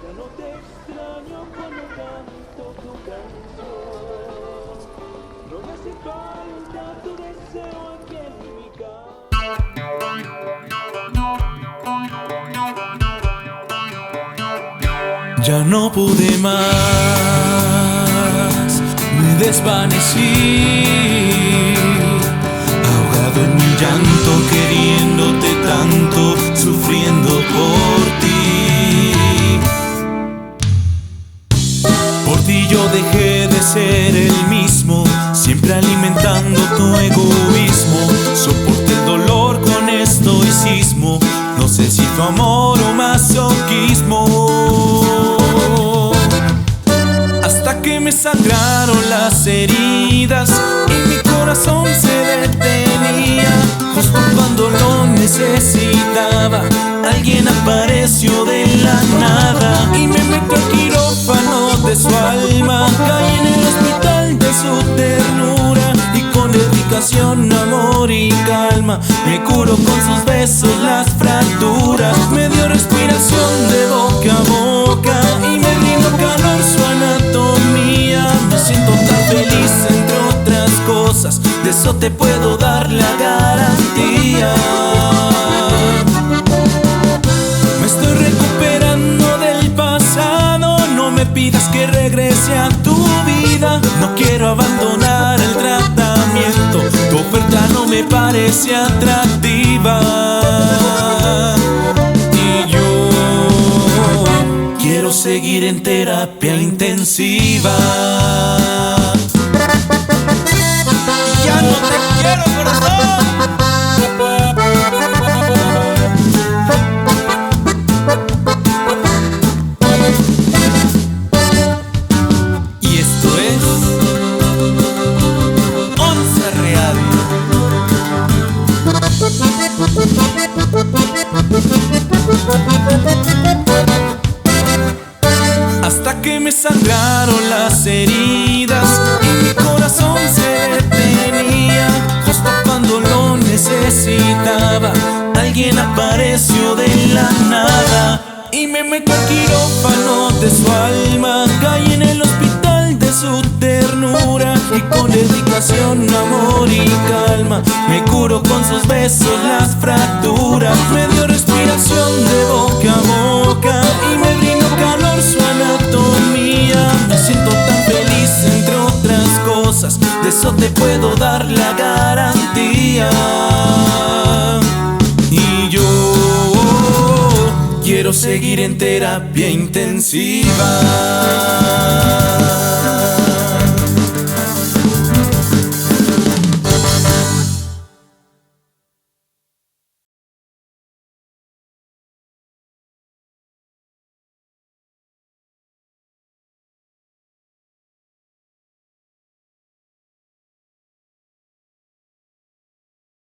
Ya no te extraño cuando canto tu canción. No me hace falta tu deseo aquí en mi casa. Ya no pude más, me desvanecí, ahogado en mi llanto, queriéndote tanto, sufriendo por ti. Por ti yo dejé de ser el mismo, siempre alimentando tu egoísmo. Soporté el dolor con estoicismo, no sé si fue amor o masoquismo. Hasta que me sangraron las heridas y mi corazón se detenía. Justo cuando lo necesitaba, alguien apareció de la nada y me metió al quirófano de su alma. Caí en el hospital de su ternura y con dedicación, amor y calma me curó con sus besos las fracturas. Me dio respiración de boca a boca y me brindó calor su anatomía. Me siento tan feliz entre otras cosas, de eso te puedo dar la garantía. Me estoy recuperando del pasado, no me pidas que regrese a tu vida. No quiero abandonar el tratamiento, tu oferta no me parece atractiva. Y yo quiero seguir en terapia intensiva. Ya no te quiero, corazón. Hasta que me sangraron las heridas y mi corazón se detenía. Justo cuando lo necesitaba, alguien apareció de la nada y me metió al quirófano de su alma. Caí en el hospital de su ternura y con dedicación, amor y calma me curó con sus besos las fracturas. Me dio respiración de boca a boca y me brindó calor su anatomía. Me siento tan feliz entre otras cosas, de eso te puedo dar la garantía. Y yo quiero seguir en terapia intensiva.